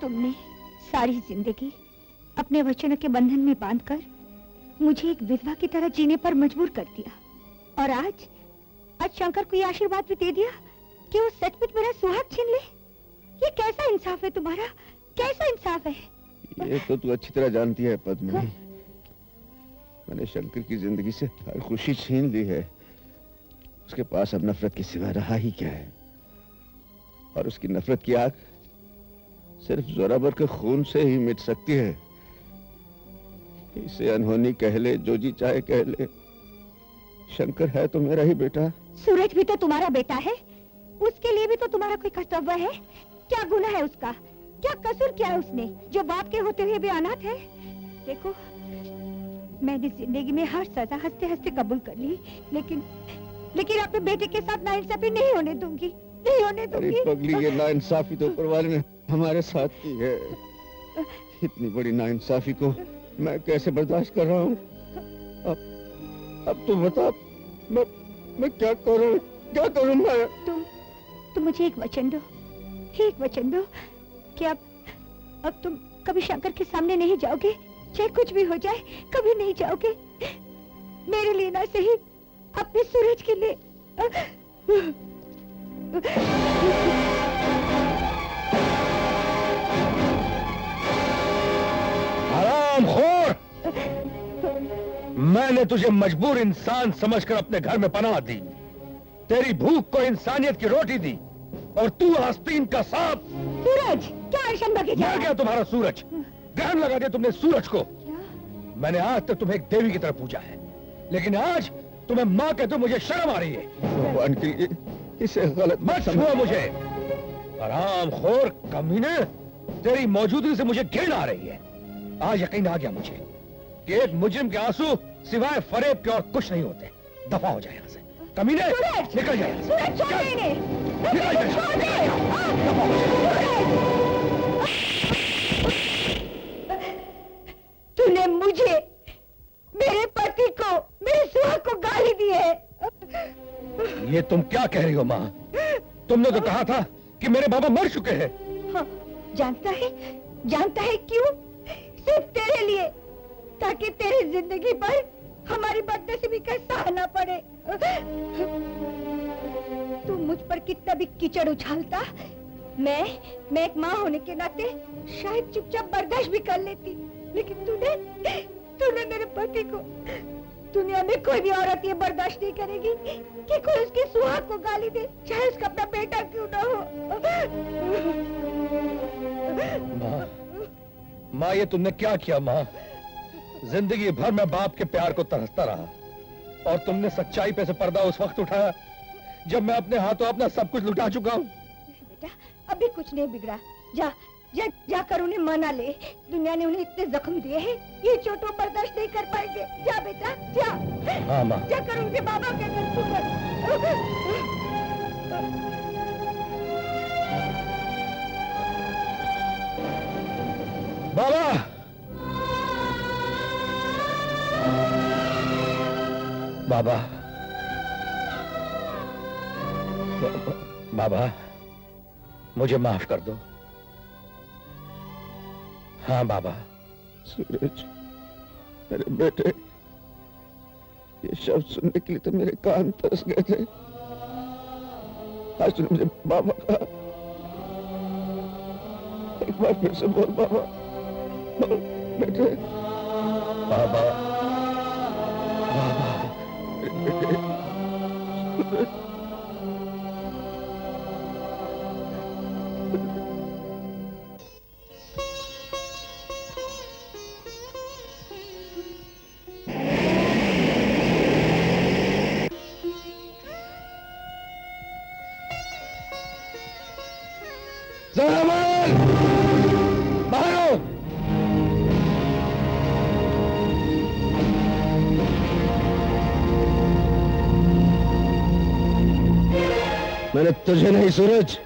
तुमने सारी जिंदगी अपने वचनों के बंधन में बांधकर मुझे एक विधवा की तरह जीने पर मजबूर कर दिया, और आज शंकर को ये आशीर्वाद भी दे दिया कि वो सचमुच मेरा सुहाग छीन ले। ये कैसा इंसाफ है तुम्हारा, कैसा इंसाफ है? ये तो तू अच्छी तरह जानती है पद्मिनी। मैंने शंकर की जिंदगी से हर खुशी छीन ली है। उसके पास अब नफरत के सिवा रहा ही क्या है? और उसकी नफरत की आग सिर्फ जोरावर के खून से ही मिट सकती है। इसे अनहोनी कह ले, जो जी चाहे कह ले, शंकर है तो मेरा ही बेटा। सूरज भी तो तुम्हारा बेटा है, उसके लिए भी तो तुम्हारा कोई कर्तव्य है। क्या गुनाह है उसका, क्या कसूर किया है उसने जो बाप के होते हुए भी अनाथ है? देखो, मैंने जिंदगी में हर सजा हंसते हंसते कबूल कर ली, लेकिन अपने बेटे के साथ नाइंसाफी नहीं होने दूंगी, नहीं होने दूंगी। अरे पगली, ये नाइंसाफी तो ऊपर वाले ने हमारे साथ की है। इतनी बड़ी नाइंसाफी को मैं कैसे बर्दाश्त कर रहा हूँ? अब तुम बता, मैं क्या करूँ, क्या करूँ मैं? तुम मुझे एक वचन दो, एक वचन दो कि अब तुम कभी शंकर के सामने नहीं जाओगे, चाहे कुछ भी हो जाए, कभी नहीं जाओगे। मेरे लिए ना सही, अपने सूरज के लिए। हरामखोर! मैंने तुझे मजबूर इंसान समझकर अपने घर में पनाह दी, तेरी भूख को इंसानियत की रोटी दी, और तू आस्तीन का सांप। सूरज, क्या अर्शन बगे जा? मर गया तुम्हारा सूरज। ग्रहण लगा दिया तुमने सूरज को। मैंने आज तक तुम्हें एक देवी की तरह पूजा है, लेकिन आज तुम्हें माँ कहते हो, मुझे शर्म आ रही है। भगवान के लिए इसे गलत मत छुओ मुझे। हरामखोर कमीने, तेरी मौजूदगी से मुझे घृणा आ रही है। आज यकीन आ गया मुझे कि एक मुजरिम के आंसू सिवाय फरेब के और कुछ नहीं होते। दफा हो जाए यहाँ से कमीने, निकल जाए। सूरज, छोड़ दे इन्हें। निकल जाए। छोड़ दे। दफा हो जाए। तूने मुझे, मेरे पति को, मेरे सुहाग को गाली दी है। ये तुम क्या कह रही हो माँ? तुमने तो कहा था कि मेरे बाबा मर चुके हैं। हाँ, जानता है क्यों? सिर्फ तेरे लिए, ताकि तेरी जिंदगी पर हमारी बदनसीबी का सहना पड़े। तू मुझ पर कितना भी कीचड़ उछालता, मैं एक माँ होने के नाते शायद चुपचाप बर्दाश्त भी कर लेती, लेकिन तूने मेरे पति को, दुनिया में कोई भी औरत ये बर्दाश्त नहीं करेगी कि कोई उसके सुहाग को गाली दे, चाहे उसका अपना बेटा क्यों ना हो। माँ, ये तुमने क्या किया माँ? जिंदगी भर मैं बाप के प्यार को तरसता रहा, और तुमने सच्चाई पे से पर्दा उस वक्त उठाया जब मैं अपने हाथों अपना सब कुछ लुटा चुका हूँ। बेटा, अभी कुछ नहीं बिगड़ा। जाकर उन्हें मना ले। दुनिया ने उन्हें इतने जख्म दिए हैं, ये चोटों बर्दाश्त नहीं कर पाएंगे। जा बेटा, जा। हाँ माँ। जाकर उनके बाबा के घर पुकार। बाबा! बाबा! बाबा, मुझे माफ कर दो। हाँ बाबा। सूरज, मेरे बेटे, ये शब्द सुनने के लिए तो मेरे कान तरस गए थे। आज तूने मुझे बाबा कहा। एक बार फिर से बोल बाबा, बोल बेटे। बाबा, बाबा, बेटे। जोरावर! बाहर आओ! मैंने तुझे नहीं सूरज,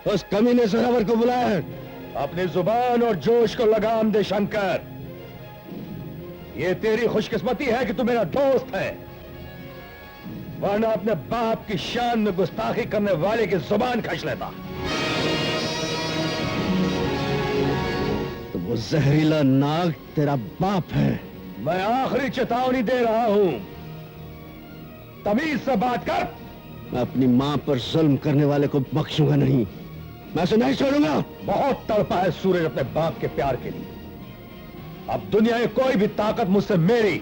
उस कमीने जोरावर को बुलाया है। अपनी जुबान और जोश को लगाम दे शंकर। ये तेरी खुशकिस्मती है कि तू मेरा दोस्त है, वरना अपने बाप की शान में गुस्ताखी करने वाले की जुबान खींच लेता। वो जहरीला नाग तेरा बाप है। मैं आखिरी चेतावनी दे रहा हूं, तमीज से बात कर। मैं अपनी मां पर जुल्म करने वाले को बख्शूंगा नहीं, मैं उसे नहीं छोड़ूंगा। बहुत तड़पा है सूरज अपने बाप के प्यार के लिए। अब दुनिया में कोई भी ताकत मुझसे मेरी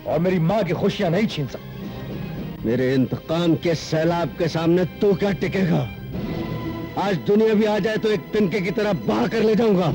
और मेरी मां की खुशियां नहीं छीन सकती। मेरे इंतकाम के सैलाब के सामने तू क्या टिकेगा? आज दुनिया भी आ जाए तो एक तिनके की तरह बहा कर ले जाऊंगा।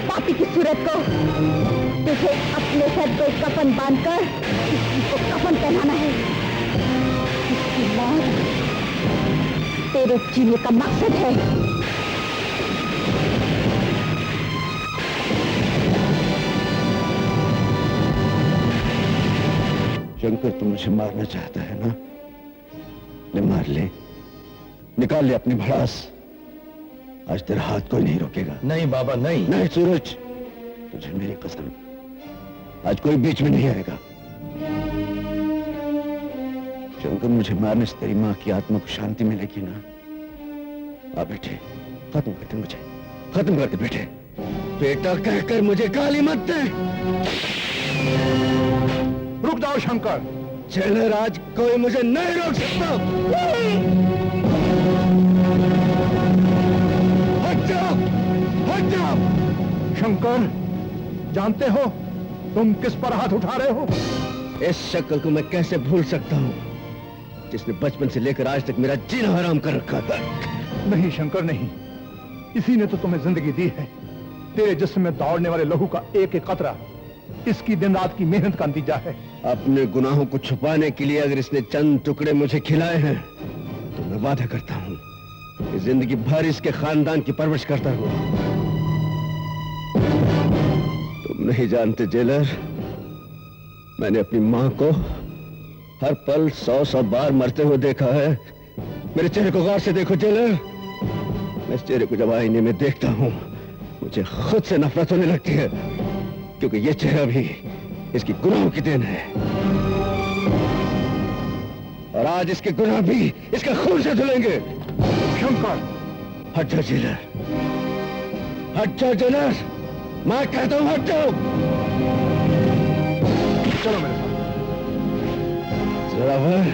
पापी की सूरत को तुझे अपने सर पे कफन बांधकर इसको कफन पहनाना है। इसकी मौत तेरे जीने का मकसद है। शंकर, तू मुझे मारना चाहता है ना? ले मार ले, निकाल ले अपनी भड़ास। आज तेरा हाथ कोई नहीं रोकेगा। नहीं बाबा, नहीं। नहीं सूरज, तुझे मेरी कसम, आज कोई बीच में नहीं आएगा। शंकर, मुझे मारने से तेरी मां की आत्मा को शांति मिलेगी ना? आ बेटे, खत्म कर दे मुझे, खत्म कर दे बेटे। बेटा कहकर मुझे गाली मत दे। रुक जाओ शंकर। जेलर, आज कोई मुझे नहीं रोक सकता। शंकर, जानते हो तुम किस पर हाथ उठा रहे हो? इस शक्ल को मैं कैसे भूल सकता हूँ, जिसने बचपन से लेकर आज तक मेरा जीना हराम कर रखा था। नहीं शंकर, नहीं। इसी ने तो तुम्हें जिंदगी दी है। तेरे जिस्म में दौड़ने वाले लहू का एक एक कतरा इसकी दिन रात की मेहनत का नतीजा है। अपने गुनाहों को छुपाने के लिए अगर इसने चंद टुकड़े मुझे खिलाए हैं, तो मैं वादा करता हूँ कि जिंदगी भर इसके खानदान की परवरिश करता हूँ। तुम नहीं जानते जेलर, मैंने अपनी मां को हर पल 100 बार मरते हुए देखा है। मेरे चेहरे को गौर से देखो जेलर, मैं इस चेहरे को जब आईने में देखता हूँ मुझे खुद से नफरत होने लगती है, क्योंकि ये चेहरा भी इसकी गुनाहों की देन है। और आज इसके गुनाह भी इसके खून से धुलेंगे। शंकर, हट जाओ जेलर, हट जाओ जेलर, मैं कहता हूं हट जाओ। चलो मेरे साथ। जोरावर,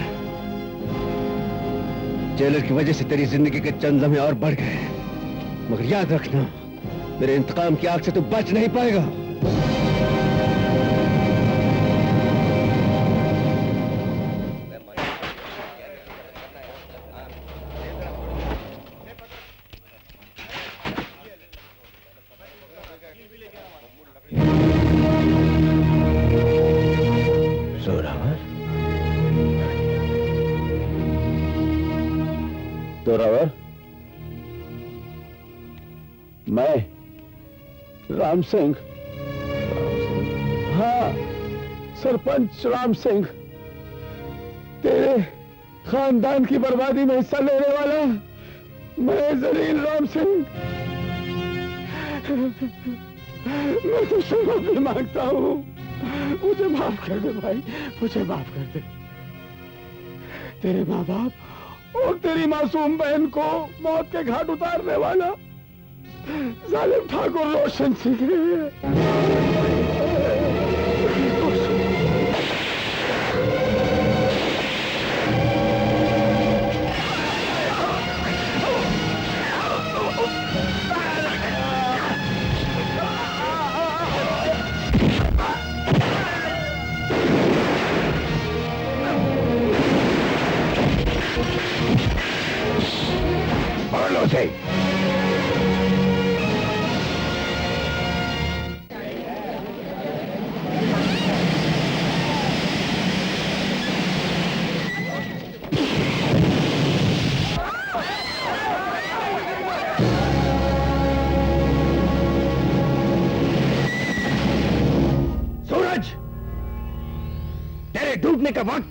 जेलर की वजह से तेरी जिंदगी के चंद लम्हे और बढ़ गए, मगर याद रखना, मेरे इंतकाम की आग से तू बच नहीं पाएगा। जोरावर, मैं राम सिंह, हाँ सरपंच राम सिंह, तेरे खानदान की बर्बादी में हिस्सा लेने वाला मैं जलील राम सिंह। मैं तुझसे माफी मांगता हूँ, मुझे माफ कर दे भाई, मुझे माफ कर दे। तेरे माँ बाप और तेरी मासूम बहन को मौत के घाट उतारने वाला जालिम ठाकुर रोशन सिंह है। पकड़ लो उसे। सूरज, तेरे डूबने का वक्त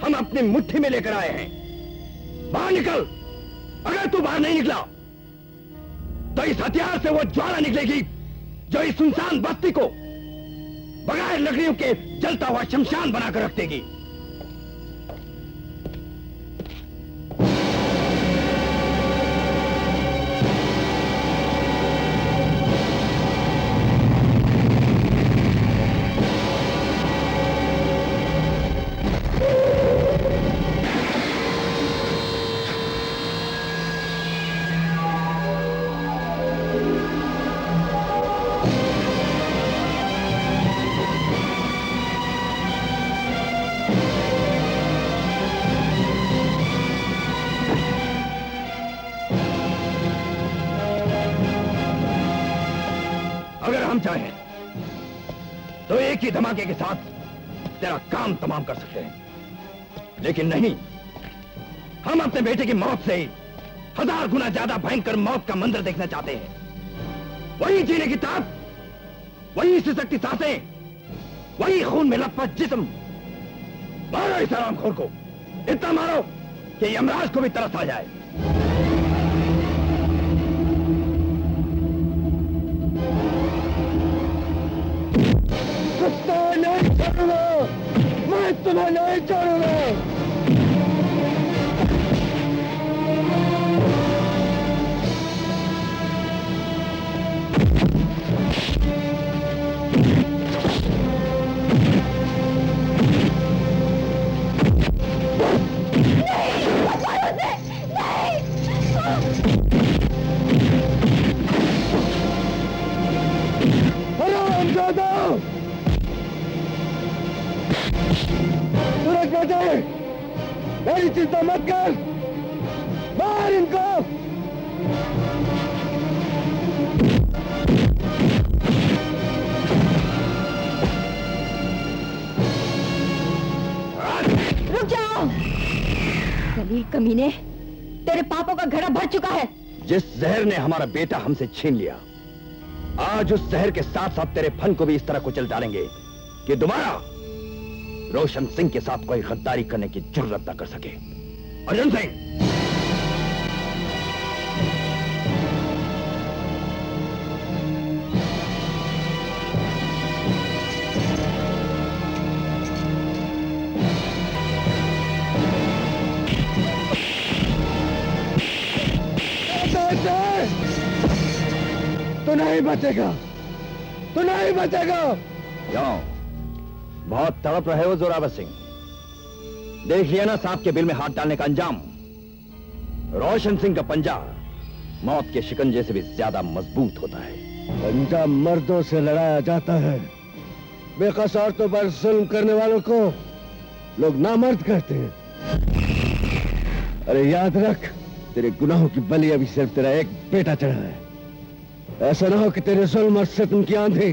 हम अपनी मुट्ठी में लेकर आए हैं। बाहर निकल। अगर तू बाहर नहीं निकला तो इस हथियार से वो ज्वाला निकलेगी जो इस सुनसान बस्ती को बगैर लकड़ियों के जलता हुआ शमशान बनाकर रख देगी। अगर हम चाहें तो एक ही धमाके के साथ तेरा काम तमाम कर सकते हैं, लेकिन नहीं। हम अपने बेटे की मौत से 1000 गुना ज्यादा भयंकर मौत का मंजर देखना चाहते हैं। वही जीने की ताप, वही सिसकती सांसें, वही खून में लथपथ जिस्म। मारो इस हरामखोर को, इतना मारो कि यमराज को भी तरस आ जाए। नहीं छोड़ूंगा, मैं तुम्हें नहीं छोड़ूंगा। सूरज बेटे, मेरी चिंता मत कर, मार इनको। रुक जाओ। जलील कमीने, तेरे पापों का घड़ा भर चुका है। जिस जहर ने हमारा बेटा हमसे छीन लिया, आज उस जहर के साथ साथ तेरे फन को भी इस तरह कुचल डालेंगे कि दोबारा रोशन सिंह के साथ कोई गद्दारी करने की जुर्रत न कर सके। अर्जुन सिंह, तू नहीं बचेगा, तू नहीं बचेगा। क्यों? बहुत तड़प रहे हो जोरावर सिंह। देख लिया ना सांप के बिल में हाथ डालने का अंजाम। रोशन सिंह का पंजा मौत के शिकंजे से भी ज्यादा मजबूत होता है। पंजा मर्दों से लड़ाया जाता है, बेकस औरतों पर जुल्म करने वालों को लोग नामर्द कहते हैं। अरे याद रख, तेरे गुनाहों की बलि अभी सिर्फ तेरा एक बेटा चढ़ा है। ऐसा ना हो कि तेरे जुल्म और सितम की आंधी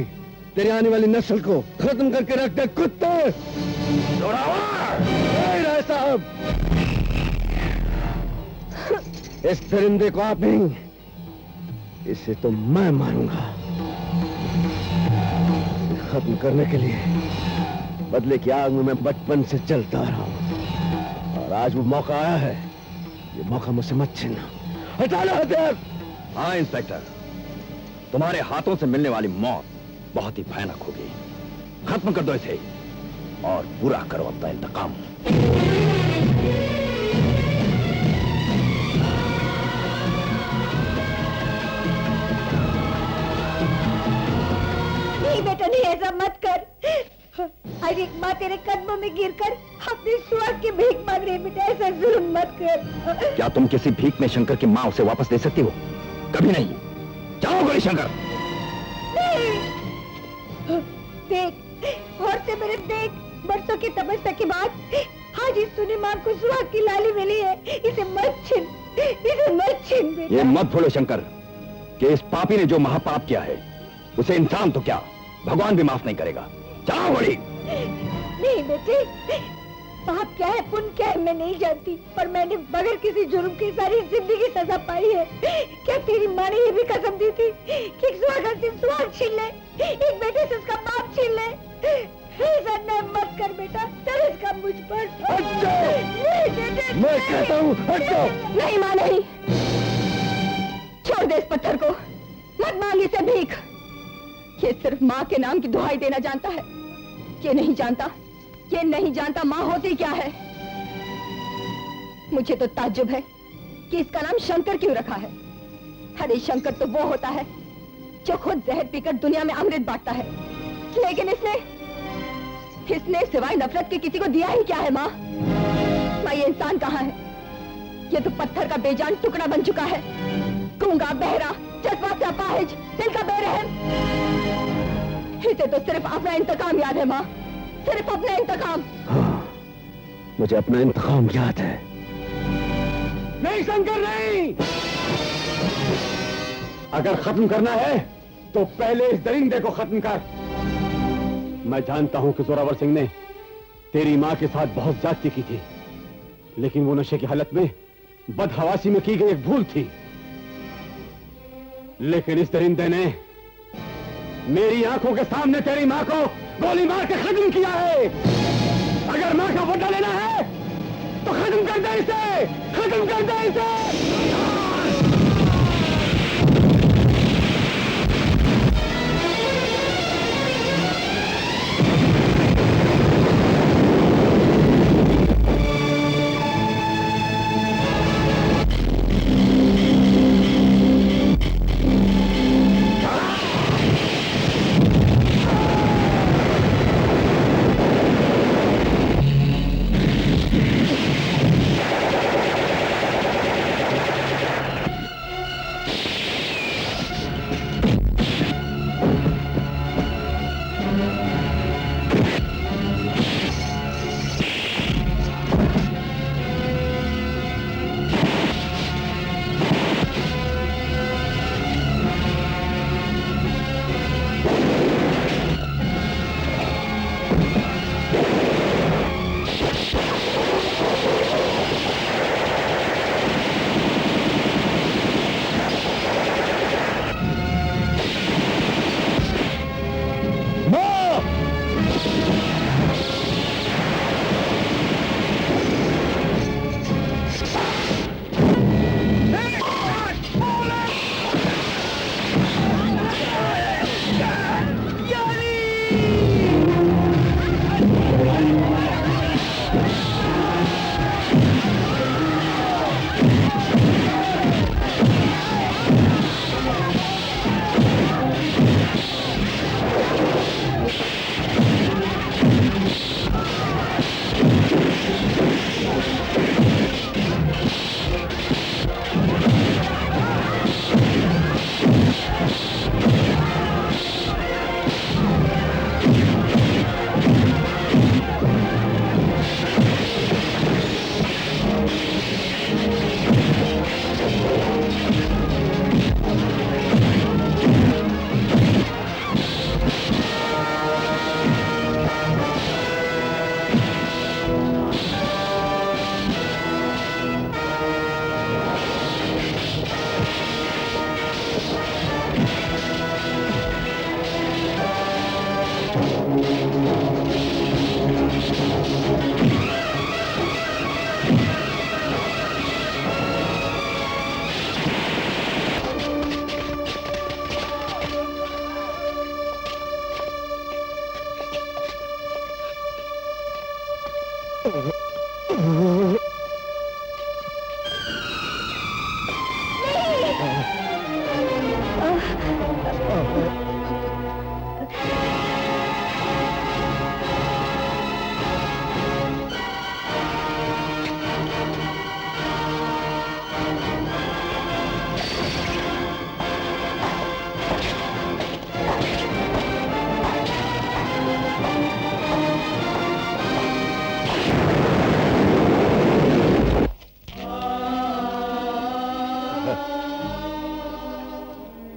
तेरी आने वाली नस्ल को खत्म करके रख दे। कुत्ते! राय साहब, इस परिंदे को आप नहीं, इसे तो मैं मारूंगा। इसे खत्म करने के लिए बदले की आग में मैं बचपन से चलता रहा हूं, और आज वो मौका आया है। ये मौका मुझसे मत छीनना। हटा लो हथियार। हाँ इंस्पेक्टर, तुम्हारे हाथों से मिलने वाली मौत बहुत ही भयानक होगी। खत्म कर दो इसे और पूरा करो अपना इंतकाम। एक माँ तेरे कदमों में गिरकर अपने सुहाग की भीख मांग रही है बेटा, ऐसा जुल्म मत कर। क्या तुम किसी भीख में शंकर की माँ उसे वापस दे सकती हो? कभी नहीं। जाओ गोली शंकर। नहीं। देख और से मेरे देख, बरसों की तपस्या के बाद आज इस सुनी माँ को सुहाग की लाली मिली है। इसे मत छीन, इसे मत छीन बेटा। ये मत भूलो शंकर कि इस पापी ने जो महापाप किया है उसे इंसान तो क्या भगवान भी माफ नहीं करेगा। जाओ गोली। नहीं बेटे, पाप क्या है पुण्य क्या है मैं नहीं जानती, पर मैंने बगैर किसी जुर्म की सारी जिंदगी सजा पाई है। क्या तेरी माँ ने ये भी कसम दी थी कि एक सुहागन से सुहाग छीन ले, एक बेटे से उसका बाप छीन ले? ऐसा अन्याय मत कर बेटा, तरस का मुझ पर। मैं कहता हूँ हट जाओ। नहीं माँ नहीं, छोड़ दे इस पत्थर को, मत मांग इसे भीख। ये सिर्फ माँ के नाम की दुहाई देना जानता है। ये नहीं जानता माँ होती क्या है। मुझे तो ताज्जुब है कि इसका नाम शंकर क्यों रखा है। अरे शंकर तो वो होता है जो खुद जहर पीकर दुनिया में अमृत बांटता है, लेकिन इसने सिवाय नफरत के किसी को दिया ही क्या है माँ? माँ ये इंसान कहाँ है? ये तो पत्थर का बेजान टुकड़ा बन चुका है, गूंगा बहरा जज्बात से अपाहिज, दिल का बेरहम। इसे तो सिर्फ अपना इंतकाम याद है माँ, सिर्फ अपना इंतकाम। हाँ, मुझे अपना इंतकाम याद है। नहीं शंकर नहीं। अगर खत्म करना है तो पहले इस दरिंदे को खत्म कर। मैं जानता हूं कि जोरावर सिंह ने तेरी मां के साथ बहुत ज्यादती की थी, लेकिन वो नशे की हालत में बदहवासी में की गई एक भूल थी। लेकिन इस दरिंदे ने मेरी आंखों के सामने तेरी मां को गोली मार के खत्म किया है। अगर मां का बदला लेना है तो खत्म कर दे इसे, खत्म कर दे इसे।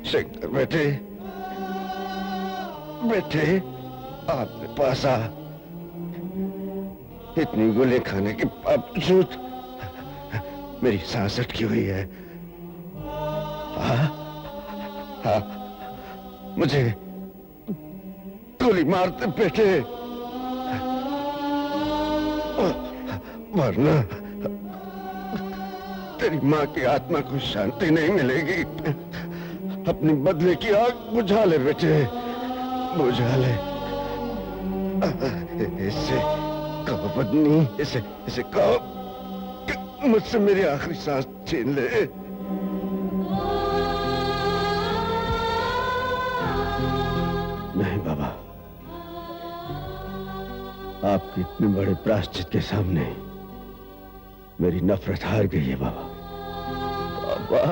शंकर बेटे, बेटे आपके पास आ। इतनी गोली खाने के बावजूद मेरी सांस अटकी हुई है। हाँ, मुझे गोली मारते बेटे, वरना तेरी माँ की आत्मा को शांति नहीं मिलेगी। अपनी बदले की आग बुझा ले बेटे, बुझा ले। इसे कहो पत्नी, इसे कहो कि मुझसे मेरी आखिरी सांस छीन ले। नहीं बाबा, आपके इतने बड़े प्रायश्चित के सामने मेरी नफरत हार गई है बाबा। बाबा,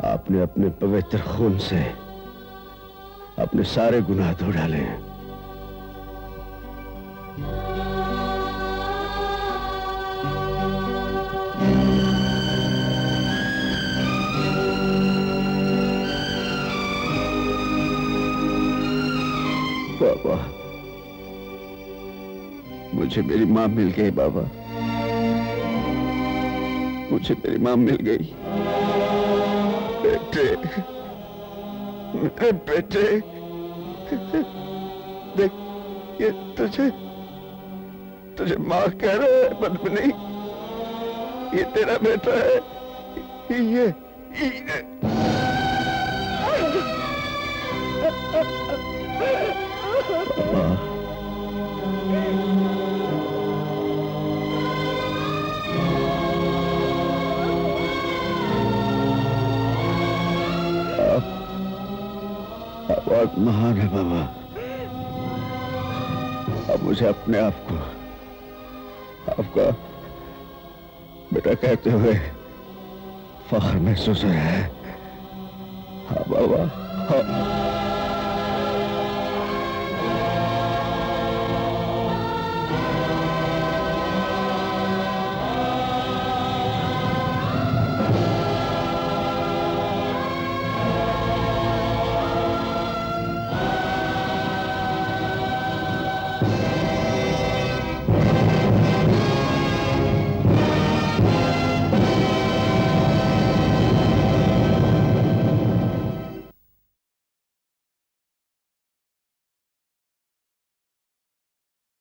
आपने अपने पवित्र खून से अपने सारे गुनाह धो डाले हैं। बाबा, मुझे मेरी माँ मिल गई बाबा, मुझे मेरी माँ मिल गई। बेटे, मेरे बेटे, देख ये तुझे माँ कह रहा है पद्मिनी, ये तेरा बेटा है। ये बहुत महान है बाबा। अब मुझे अपने आप को आपका बेटा कहते हुए फख्र महसूस हो रहा है। हाँ बाबा, हाँ।